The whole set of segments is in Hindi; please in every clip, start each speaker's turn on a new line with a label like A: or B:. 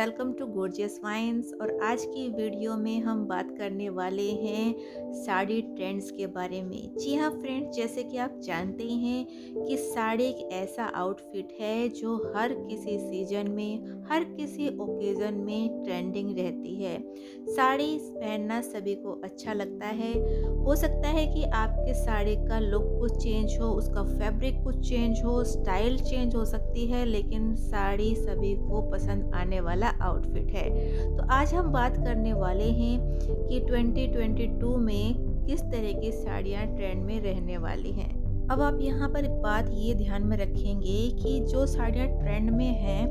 A: Welcome to gorgeous wines. और आज की वीडियो में हम बात करने वाले हैं साड़ी ट्रेंड्स के बारे में। जी हाँ फ्रेंड्स, जैसे कि आप जानते ही हैं कि साड़ी एक ऐसा आउटफिट है जो हर किसी सीजन में, हर किसी ओकेज़न में ट्रेंडिंग रहती है। साड़ी पहनना सभी को अच्छा लगता है। हो सकता है कि आपके साड़ी का लुक कुछ चेंज हो, उसका फैब्रिक कुछ चेंज हो, स्टाइल चेंज हो सकती है, लेकिन साड़ी सभी को पसंद आने वाला आउटफिट है। तो आज हम बात करने वाले हैं कि 2022 में किस तरह की साड़ियाँ ट्रेंड में रहने वाली हैं। अब आप यहाँ पर बात ये ध्यान में रखेंगे कि जो साड़ियाँ ट्रेंड में हैं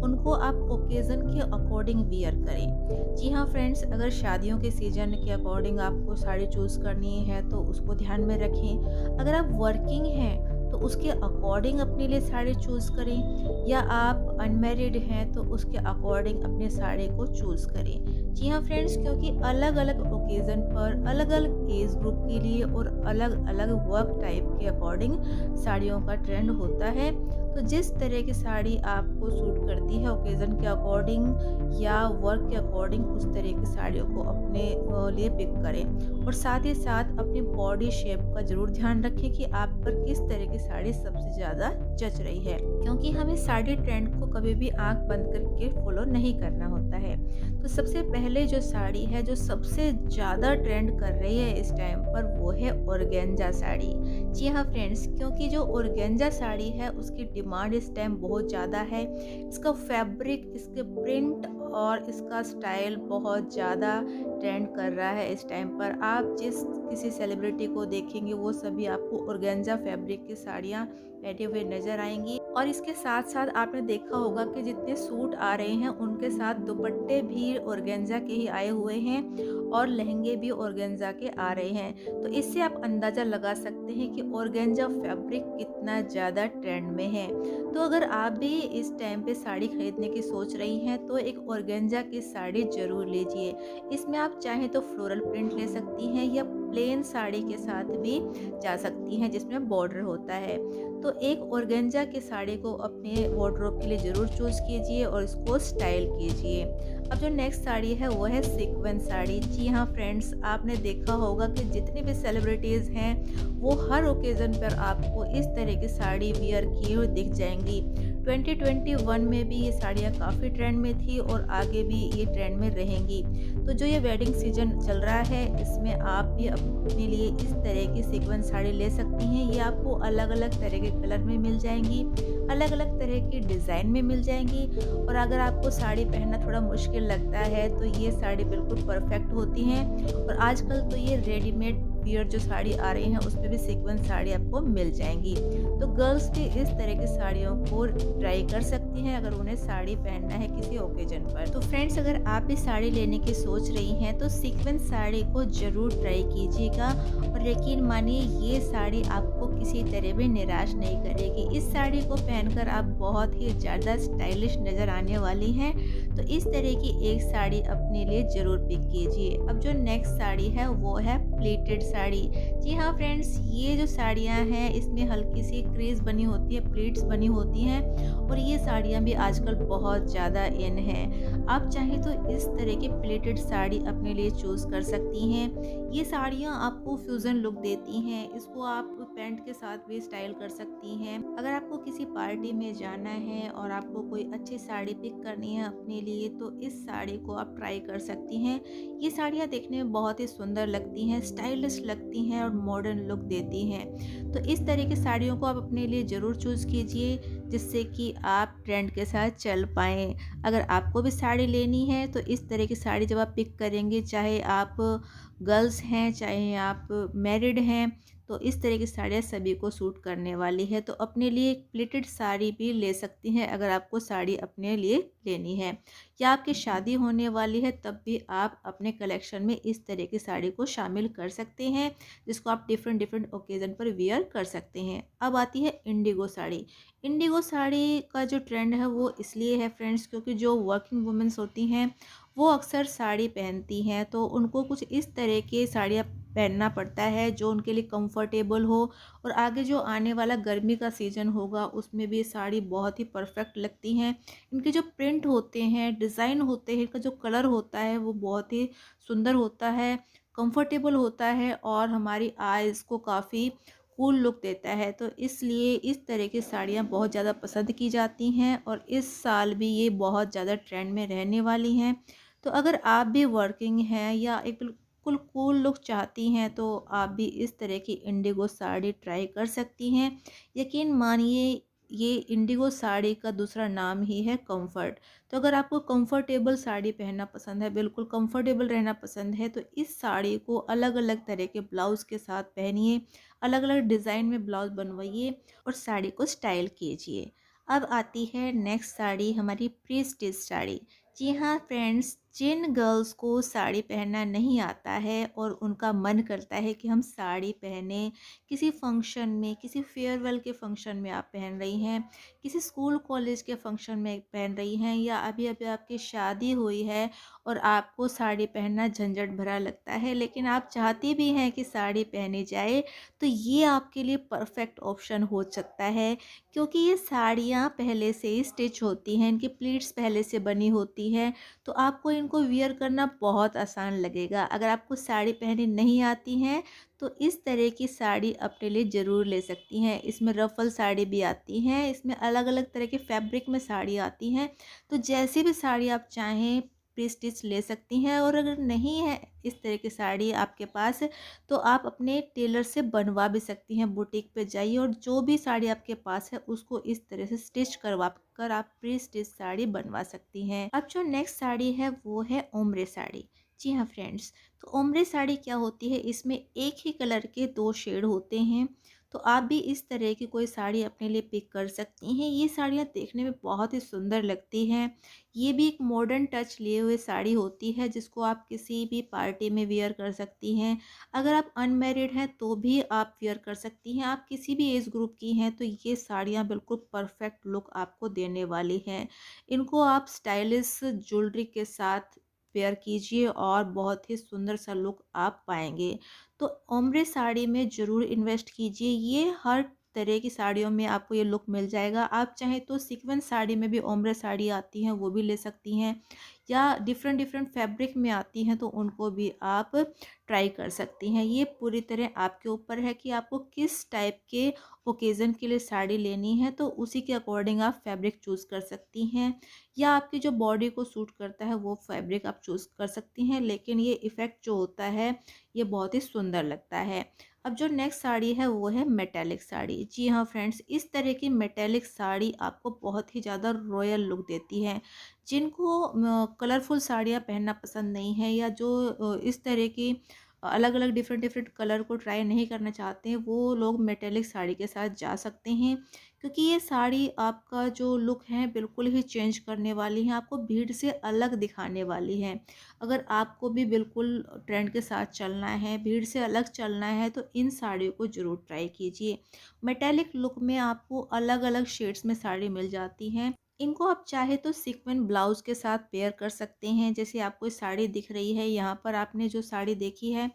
A: उनको आप ओकेज़न के अकॉर्डिंग वियर करें। जी हाँ फ्रेंड्स, अगर शादियों के सीजन के अकॉर्डिंग आपको साड़ी चूज़ करनी है तो उसको ध्यान में रखें। अगर आप वर्किंग हैं तो उसके अकॉर्डिंग अपने लिए साड़ी चूज़ करें, या आप अनमैरिड हैं तो उसके अकॉर्डिंग अपने साड़ी को चूज़ करें। जी हाँ फ्रेंड्स, क्योंकि अलग अलग ओकेज़न पर अलग अलग एज ग्रुप के लिए और अलग अलग वर्क टाइप के अकॉर्डिंग साड़ियों का ट्रेंड होता है। तो जिस तरह की साड़ी आपको सूट करती है ओकेज़न के अकॉर्डिंग या वर्क के अकॉर्डिंग, उस तरह की साड़ियों को अपने लिए पिक करें। और साथ ही साथ अपनी बॉडी शेप का ज़रूर ध्यान रखें कि आप पर किस तरह की साड़ी सबसे ज़्यादा जच रही है, क्योंकि हमें साड़ी ट्रेंड को कभी भी आंख बंद करके फॉलो नहीं करना होता है। तो सबसे पहले जो साड़ी है जो सबसे ज़्यादा ट्रेंड कर रही है इस टाइम पर, वो है ऑर्गेन्जा साड़ी। जी हाँ फ्रेंड्स, क्योंकि जो ऑर्गेन्जा साड़ी है उसकी डिमांड इस टाइम बहुत ज़्यादा है। इसका फैब्रिक, इसके प्रिंट और इसका स्टाइल बहुत ज़्यादा ट्रेंड कर रहा है इस टाइम पर। आप जिस किसी सेलिब्रिटी को देखेंगे वो सभी आपको ऑर्गेन्जा फैब्रिक की साड़ियाँ पहने हुए नज़र आएंगी। और इसके साथ साथ आपने देखा होगा कि जितने सूट आ रहे हैं उनके साथ दुपट्टे भी ऑर्गेन्जा के ही आए हुए हैं और लहंगे भी ऑर्गेन्जा के आ रहे हैं। तो इससे आप अंदाज़ा लगा सकते हैं कि ऑर्गेन्जा फैब्रिक कितना ज़्यादा ट्रेंड में है। तो अगर आप भी इस टाइम पे साड़ी खरीदने की सोच रही हैं तो एक ऑर्गेन्जा की साड़ी ज़रूर लीजिए। इसमें आप चाहें तो फ्लोरल प्रिंट ले सकती हैं या प्लेन साड़ी के साथ भी जा सकती हैं जिसमें बॉर्डर होता है। तो एक ऑर्गेन्जा की साड़ी को अपने वार्डरोब के लिए ज़रूर चूज़ कीजिए और इसको स्टाइल कीजिए। अब जो नेक्स्ट साड़ी है वो है सीक्वेंस साड़ी। जी हाँ फ्रेंड्स, आपने देखा होगा कि जितनी भी सेलिब्रिटीज़ हैं वो हर ओकेज़न पर आपको इस तरह की साड़ी वियर किए हुए दिख जाएंगी। 2021 में भी ये साड़ियाँ काफ़ी ट्रेंड में थी और आगे भी ये ट्रेंड में रहेंगी। तो जो ये वेडिंग सीजन चल रहा है इसमें आप भी अपने लिए इस तरह की सीक्वेंस साड़ी ले सकती हैं। ये आपको अलग अलग तरह के कलर में मिल जाएंगी, अलग अलग तरह की डिज़ाइन में मिल जाएंगी। और अगर आपको साड़ी पहनना थोड़ा मुश्किल लगता है तो ये साड़ी बिल्कुल परफेक्ट होती हैं। और आजकल तो ये रेडीमेड वियर जो साड़ी आ रही हैं उसमें भी सीक्वेंस साड़ी आपको मिल जाएंगी। तो गर्ल्स भी इस तरह की साड़ियों को ट्राई कर सकती हैं अगर उन्हें साड़ी पहनना है किसी ओकेजन पर। तो फ्रेंड्स, अगर आप भी साड़ी लेने की सोच रही हैं तो सीक्वेंस साड़ी को ज़रूर ट्राई कीजिएगा। और यकीन मानिए ये साड़ी आपको किसी तरह भी निराश नहीं करेगी। इस साड़ी को पहनकर आप बहुत ही ज़्यादा स्टाइलिश नज़र आने वाली हैं। तो इस तरह की एक साड़ी अपने लिए ज़रूर पिक कीजिए। अब जो नेक्स्ट साड़ी है वो है प्लीटेड साड़ी। जी हाँ फ्रेंड्स, ये जो साड़ियाँ हैं इसमें हल्की सी क्रीज बनी होती है, प्लीट्स बनी होती हैं और ये साड़ियाँ भी आजकल बहुत ज़्यादा इन हैं। आप चाहें तो इस तरह की प्लीटेड साड़ी अपने लिए चूज़ कर सकती हैं। ये साड़ियाँ आपको फ्यूज़न लुक देती हैं, इसको आप पैंट के साथ भी स्टाइल कर सकती हैं। अगर आपको किसी पार्टी में जाना है और आपको कोई अच्छी साड़ी पिक करनी है अपने लिए तो इस साड़ी को आप ट्राई कर सकती हैं। ये साड़ियाँ देखने में बहुत ही सुंदर लगती हैं, स्टाइलिश लगती हैं और मॉडर्न लुक देती हैं। तो इस तरह की साड़ियों को आप अपने लिए ज़रूर चूज़ कीजिए जिससे कि आप ट्रेंड के साथ चल पाएँ। अगर आपको भी साड़ी लेनी है तो इस तरह की साड़ी जब आप पिक करेंगे, चाहे आप गर्ल्स हैं चाहे आप मैरिड हैं, तो इस तरह की साड़ियाँ सभी को सूट करने वाली है। तो अपने लिए एक प्लीटेड साड़ी भी ले सकती हैं अगर आपको साड़ी अपने लिए लेनी है, या आपकी शादी होने वाली है तब भी आप अपने कलेक्शन में इस तरह की साड़ी को शामिल कर सकते हैं जिसको आप डिफरेंट डिफरेंट ओकेज़न पर वियर कर सकते हैं। अब आती है इंडिगो साड़ी। इंडिगो साड़ी का जो ट्रेंड है वो इसलिए है फ्रेंड्स क्योंकि जो वर्किंग वुमेंस होती हैं वो अक्सर साड़ी पहनती हैं, तो उनको कुछ इस तरह की साड़ियाँ पहनना पड़ता है जो उनके लिए कंफर्टेबल हो, और आगे जो आने वाला गर्मी का सीज़न होगा उसमें भी ये साड़ी बहुत ही परफेक्ट लगती हैं। इनके जो प्रिंट होते हैं, डिज़ाइन होते हैं, इनका जो कलर होता है वो बहुत ही सुंदर होता है, कंफर्टेबल होता है और हमारी आईज़ को काफ़ी कूल लुक देता है। तो इसलिए इस तरह की साड़ियाँ बहुत ज़्यादा पसंद की जाती हैं और इस साल भी ये बहुत ज़्यादा ट्रेंड में रहने वाली हैं। तो अगर आप भी वर्किंग हैं या एक बिल्कुल कूल लुक चाहती हैं तो आप भी इस तरह की इंडिगो साड़ी ट्राई कर सकती हैं। यकीन मानिए, ये इंडिगो साड़ी का दूसरा नाम ही है कंफर्ट। तो अगर आपको कंफर्टेबल साड़ी पहनना पसंद है, बिल्कुल कंफर्टेबल रहना पसंद है, तो इस साड़ी को अलग अलग तरह के ब्लाउज़ के साथ पहनिए, अलग अलग डिज़ाइन में ब्लाउज़ बनवाइए और साड़ी को स्टाइल कीजिए। अब आती है नेक्स्ट साड़ी, हमारी प्री स्टिच साड़ी। जी हाँ फ्रेंड्स, जिन गर्ल्स को साड़ी पहनना नहीं आता है और उनका मन करता है कि हम साड़ी पहने, किसी फंक्शन में, किसी फेयरवेल के फंक्शन में आप पहन रही हैं, किसी स्कूल कॉलेज के फंक्शन में पहन रही हैं, या अभी अभी आपकी शादी हुई है और आपको साड़ी पहनना झंझट भरा लगता है, लेकिन आप चाहती भी हैं कि साड़ी पहनी जाए, तो ये आपके लिए परफेक्ट ऑप्शन हो सकता है। क्योंकि ये साड़ियाँ पहले से ही स्टिच होती हैं, इनकी प्लीट्स पहले से बनी होती हैं, तो आपको इनको वियर करना बहुत आसान लगेगा। अगर आपको साड़ी पहननी नहीं आती हैं तो इस तरह की साड़ी अपने लिए ज़रूर ले सकती हैं। इसमें रफ़ल साड़ी भी आती हैं, इसमें अलग अलग तरह के फैब्रिक में साड़ी आती हैं। तो जैसी भी साड़ी आप चाहें प्री स्टिच ले सकती हैं, और अगर नहीं है इस तरह की साड़ी आपके पास, तो आप अपने टेलर से बनवा भी सकती हैं। बुटीक पे जाइए और जो भी साड़ी आपके पास है उसको इस तरह से स्टिच करवा कर आप प्री स्टिच साड़ी बनवा सकती हैं। अब जो नेक्स्ट साड़ी है वो है ओम्ब्रे साड़ी। जी हाँ फ्रेंड्स, तो ओम्ब्रे साड़ी क्या होती है, इसमें एक ही कलर के 2 शेड होते हैं। तो आप भी इस तरह की कोई साड़ी अपने लिए पिक कर सकती हैं। ये साड़ियाँ देखने में बहुत ही सुंदर लगती हैं। ये भी एक मॉडर्न टच लिए हुए साड़ी होती है जिसको आप किसी भी पार्टी में वियर कर सकती हैं। अगर आप अनमैरिड हैं तो भी आप वियर कर सकती हैं। आप किसी भी एज ग्रुप की हैं तो ये साड़ियाँ बिल्कुल परफेक्ट लुक आपको देने वाली हैं। इनको आप स्टाइलिश ज्वेलरी के साथ पेयर कीजिए और बहुत ही सुंदर सा लुक आप पाएंगे। तो ओम्ब्रे साड़ी में ज़रूर इन्वेस्ट कीजिए। ये हर तरह की साड़ियों में आपको ये लुक मिल जाएगा। आप चाहें तो सीक्वेंस साड़ी में भी ओम्ब्रे साड़ी आती हैं, वो भी ले सकती हैं, या डिफरेंट डिफरेंट फैब्रिक में आती हैं तो उनको भी आप ट्राई कर सकती हैं। ये पूरी तरह आपके ऊपर है कि आपको किस टाइप के ओकेज़न के लिए साड़ी लेनी है, तो उसी के अकॉर्डिंग आप फैब्रिक चूज़ कर सकती हैं, या आपकी जो बॉडी को सूट करता है वो फैब्रिक आप चूज़ कर सकती हैं। लेकिन ये इफ़ेक्ट जो होता है ये बहुत ही सुंदर लगता है। अब जो नेक्स्ट साड़ी है वो है मेटालिक साड़ी। जी हाँ फ्रेंड्स, इस तरह की मेटालिक साड़ी आपको बहुत ही ज़्यादा रॉयल लुक देती है। जिनको कलरफुल साड़ियाँ पहनना पसंद नहीं है, या जो इस तरह की अलग अलग डिफरेंट डिफरेंट कलर को ट्राई नहीं करना चाहते हैं, वो लोग मेटेलिक साड़ी के साथ जा सकते हैं। क्योंकि ये साड़ी आपका जो लुक है बिल्कुल ही चेंज करने वाली है, आपको भीड़ से अलग दिखाने वाली है। अगर आपको भी बिल्कुल ट्रेंड के साथ चलना है, भीड़ से अलग चलना है, तो इन साड़ियों को ज़रूर ट्राई कीजिए। मेटेलिक लुक में आपको अलग अलग शेड्स में साड़ी मिल जाती हैं। इनको आप चाहे तो सीक्वेंट ब्लाउज़ के साथ पेयर कर सकते हैं। जैसे आपको साड़ी दिख रही है, यहाँ पर आपने जो साड़ी देखी है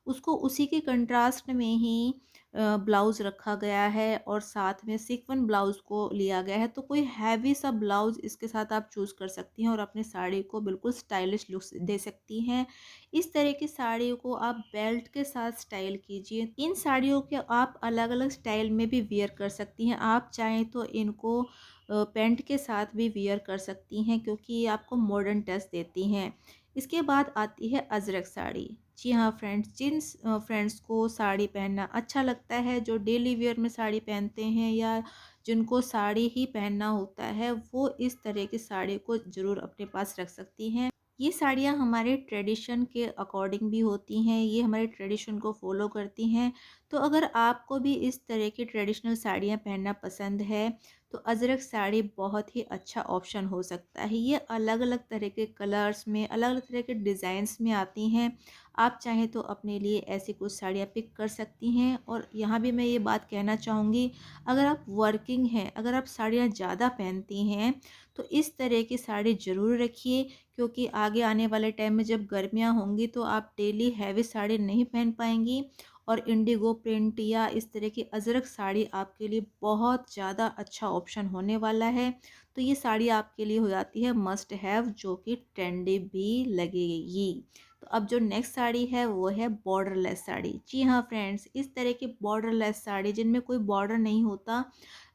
A: उसको उसी के कंट्रास्ट में ही ब्लाउज़ रखा गया है और साथ में सीक्वेंट ब्लाउज़ को लिया गया है। तो कोई हैवी सा ब्लाउज़ इसके साथ आप चूज़ कर सकती हैं और अपनी साड़ी को बिल्कुल स्टाइलिश लुक दे सकती हैं। इस तरह की साड़ियों को आप बेल्ट के साथ स्टाइल कीजिए। इन साड़ियों के आप अलग अलग स्टाइल में भी वियर कर सकती हैं। आप चाहें तो इनको पैंट के साथ भी वियर कर सकती हैं, क्योंकि ये आपको मॉडर्न टच देती हैं। इसके बाद आती है अजरक साड़ी। जी हाँ फ्रेंड्स, जिन फ्रेंड्स को साड़ी पहनना अच्छा लगता है, जो डेली वेयर में साड़ी पहनते हैं या जिनको साड़ी ही पहनना होता है, वो इस तरह की साड़ी को ज़रूर अपने पास रख सकती हैं। ये साड़ियाँ हमारे ट्रेडिशन के अकॉर्डिंग भी होती हैं, ये हमारे ट्रेडिशन को फॉलो करती हैं। तो अगर आपको भी इस तरह की ट्रेडिशनल साड़ियाँ पहनना पसंद है तो अजरक साड़ी बहुत ही अच्छा ऑप्शन हो सकता है। ये अलग अलग तरह के कलर्स में, अलग अलग तरह के डिज़ाइंस में आती हैं। आप चाहें तो अपने लिए ऐसी कुछ साड़ियाँ पिक कर सकती हैं। और यहाँ भी मैं ये बात कहना चाहूँगी, अगर आप वर्किंग हैं, अगर आप साड़ियाँ ज़्यादा पहनती हैं, तो इस तरह की साड़ी ज़रूर रखिए, क्योंकि आगे आने वाले टाइम में जब गर्मियाँ होंगी तो आप डेली हैवी साड़ी नहीं पहन पाएंगी। और इंडिगो प्रिंट या इस तरह की अजरक साड़ी आपके लिए बहुत ज़्यादा अच्छा ऑप्शन होने वाला है। तो ये साड़ी आपके लिए हो जाती है मस्ट हैव, जो कि ट्रेंडी भी लगेगी। तो अब जो नेक्स्ट साड़ी है वो है बॉर्डरलेस साड़ी। जी हाँ फ्रेंड्स, इस तरह की बॉर्डरलेस साड़ी जिनमें कोई बॉर्डर नहीं होता,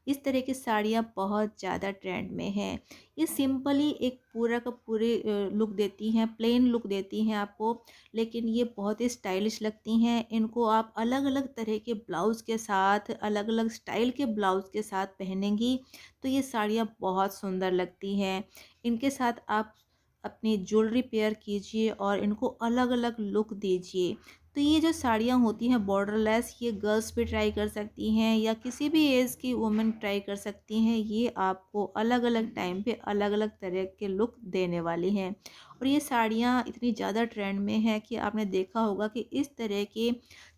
A: इस तरह की साड़ियाँ बहुत ज़्यादा ट्रेंड में हैं। ये सिंपली एक पूरा का पूरे लुक देती हैं, प्लेन लुक देती हैं आपको, लेकिन ये बहुत ही स्टाइलिश लगती हैं। इनको आप अलग अलग तरह के ब्लाउज़ के साथ, अलग अलग स्टाइल के ब्लाउज़ के साथ पहनेंगी तो ये साड़ियाँ बहुत सुंदर लगती हैं। इनके साथ आप अपनी ज्वेलरी पेयर कीजिए और इनको अलग अलग लुक दीजिए। तो ये जो साड़ियाँ होती हैं बॉर्डरलेस, ये गर्ल्स भी ट्राई कर सकती हैं या किसी भी एज की वुमेन ट्राई कर सकती हैं। ये आपको अलग अलग टाइम पे अलग अलग तरह के लुक देने वाली हैं। और ये साड़ियाँ इतनी ज़्यादा ट्रेंड में है कि आपने देखा होगा कि इस तरह की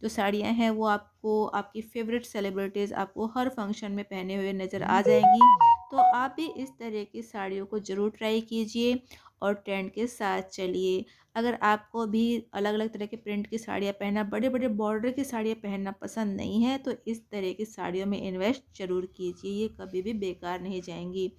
A: जो साड़ियाँ हैं वो आपको आपकी फेवरेट सेलिब्रिटीज़ आपको हर फंक्शन में पहने हुए नज़र आ जाएंगी। तो आप भी इस तरह की साड़ियों को ज़रूर ट्राई कीजिए और ट्रेंड के साथ चलिए। अगर आपको भी अलग अलग तरह के प्रिंट की साड़ियाँ पहनना, बड़े बड़े बॉर्डर की साड़ियाँ पहनना पसंद नहीं है, तो इस तरह की साड़ियों में इन्वेस्ट ज़रूर कीजिए, ये कभी भी बेकार नहीं जाएंगी।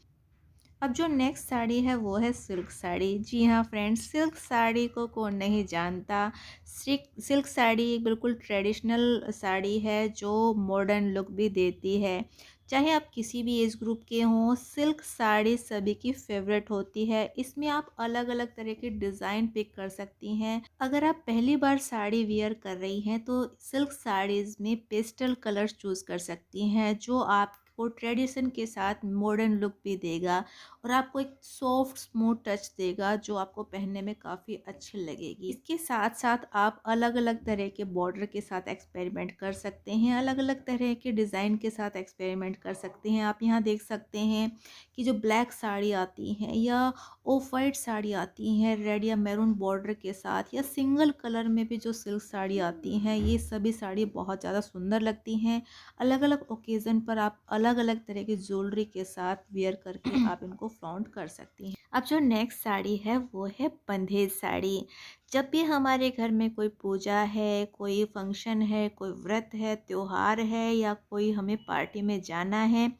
A: अब जो नेक्स्ट साड़ी है वो है सिल्क साड़ी। जी हाँ फ्रेंड्स, सिल्क साड़ी को कौन नहीं जानता। सिल्क साड़ी एक बिल्कुल ट्रेडिशनल साड़ी है जो मॉडर्न लुक भी देती है। चाहे आप किसी भी एज ग्रुप के हों, सिल्क साड़ी सभी की फेवरेट होती है। इसमें आप अलग अलग तरह के डिज़ाइन पिक कर सकती हैं। अगर आप पहली बार साड़ी वियर कर रही हैं तो सिल्क साड़ीज़ में पेस्टल कलर्स चूज़ कर सकती हैं, जो आपको ट्रेडिशन के साथ मॉडर्न लुक भी देगा और आपको एक सॉफ्ट स्मूथ टच देगा, जो आपको पहनने में काफ़ी अच्छी लगेगी। इसके साथ साथ आप अलग अलग तरह के बॉर्डर के साथ एक्सपेरिमेंट कर सकते हैं, अलग अलग तरह के डिज़ाइन के साथ एक्सपेरिमेंट कर सकते हैं। आप यहाँ देख सकते हैं कि जो ब्लैक साड़ी आती हैं या ऑफ वाइट साड़ी आती हैं रेड या मैरून बॉर्डर के साथ, या सिंगल कलर में भी जो सिल्क साड़ी आती हैं, ये सभी साड़ी बहुत ज़्यादा सुंदर लगती हैं। अलग अलग ओकेज़न पर आप अलग अलग तरह की ज्वेलरी के साथ वेयर करके आप इनको फ्लॉन्ट कर सकती हैं। अब जो नेक्स्ट साड़ी है वो है बंधेज साड़ी। जब भी हमारे घर में कोई पूजा है, कोई फंक्शन है, कोई व्रत है, त्योहार है या कोई हमें पार्टी में जाना है,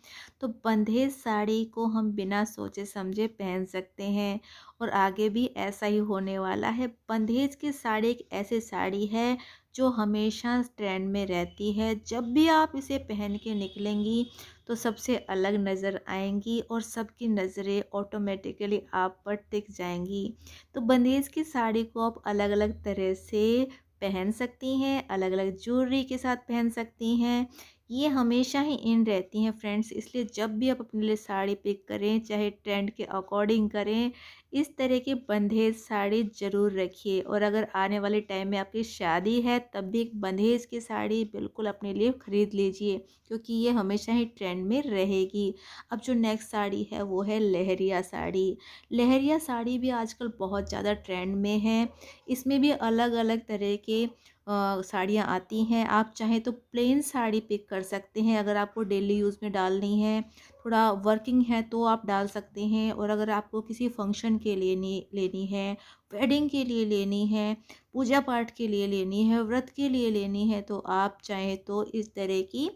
A: तो बंधेज साड़ी को हम बिना सोचे समझे पहन सकते हैं। और आगे भी ऐसा ही होने वाला है। बंधेज की साड़ी एक ऐसी साड़ी है जो हमेशा ट्रेंड में रहती है। जब भी आप इसे पहन के निकलेंगी तो सबसे अलग नज़र आएंगी और सबकी नज़रें ऑटोमेटिकली आप पर टिक जाएंगी। तो बंदेज की साड़ी को आप अलग अलग तरह से पहन सकती हैं, अलग अलग ज्वेलरी के साथ पहन सकती हैं। ये हमेशा ही इन रहती हैं फ्रेंड्स, इसलिए जब भी आप अपने लिए साड़ी पिक करें, चाहे ट्रेंड के अकॉर्डिंग करें, इस तरह की बंधेज साड़ी ज़रूर रखिए। और अगर आने वाले टाइम में आपकी शादी है तब भी एक बंधेज की साड़ी बिल्कुल अपने लिए ख़रीद लीजिए, क्योंकि ये हमेशा ही ट्रेंड में रहेगी। अब जो नेक्स्ट साड़ी है वो है लहरिया साड़ी। लहरिया साड़ी भी आजकल बहुत ज़्यादा ट्रेंड में है। इसमें भी अलग अलग तरह के साड़ियाँ आती हैं। आप चाहें तो प्लेन साड़ी पिक कर सकते हैं, अगर आपको डेली यूज़ में डालनी है, थोड़ा वर्किंग है तो आप डाल सकते हैं। और अगर आपको किसी फंक्शन के लिए लेनी है, वेडिंग के लिए लेनी है, पूजा पाठ के लिए लेनी है, व्रत के लिए लेनी है, तो आप चाहें तो इस तरह की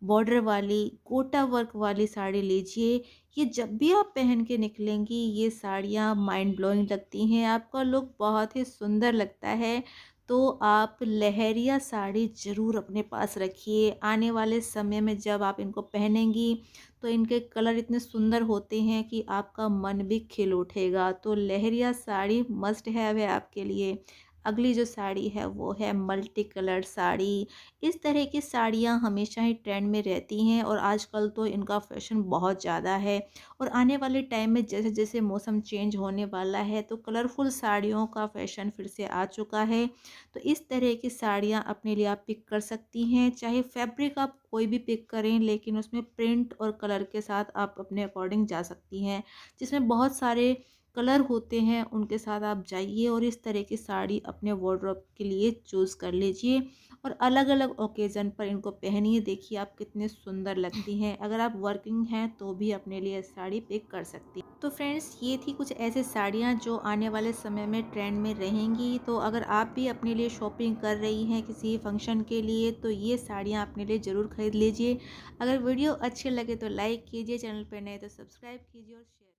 A: बॉर्डर वाली कोटा वर्क वाली साड़ी लीजिए। ये जब भी आप पहन के निकलेंगी ये साड़ियाँ माइंड ब्लोइंग लगती हैं, आपका लुक बहुत ही सुंदर लगता है। तो आप लहरिया साड़ी ज़रूर अपने पास रखिए। आने वाले समय में जब आप इनको पहनेंगी तो इनके कलर इतने सुंदर होते हैं कि आपका मन भी खिल उठेगा। तो लहरिया साड़ी मस्ट हैव है आपके लिए। अगली जो साड़ी है वो है मल्टी कलर साड़ी। इस तरह की साड़ियाँ हमेशा ही ट्रेंड में रहती हैं और आजकल तो इनका फैशन बहुत ज़्यादा है। और आने वाले टाइम में जैसे जैसे मौसम चेंज होने वाला है तो कलरफुल साड़ियों का फैशन फिर से आ चुका है। तो इस तरह की साड़ियाँ अपने लिए आप पिक कर सकती हैं। चाहे फैब्रिक आप कोई भी पिक करें, लेकिन उसमें प्रिंट और कलर के साथ आप अपने अकॉर्डिंग जा सकती हैं। जिसमें बहुत सारे कलर होते हैं उनके साथ आप जाइए और इस तरह की साड़ी अपने वार्डरोब के लिए चूज़ कर लीजिए और अलग-अलग ओकेज़न पर इनको पहनिए। देखिए आप कितने सुंदर लगती हैं। अगर आप वर्किंग हैं तो भी अपने लिए साड़ी पिक कर सकती हैं। तो फ्रेंड्स, ये थी कुछ ऐसी साड़ियाँ जो आने वाले समय में ट्रेंड में रहेंगी। तो अगर आप भी अपने लिए शॉपिंग कर रही हैं किसी फंक्शन के लिए, तो ये साड़ियाँ अपने लिए ज़रूर खरीद लीजिए। अगर वीडियो अच्छे लगे तो लाइक कीजिए, चैनल पर नए तो सब्सक्राइब कीजिए और शेयर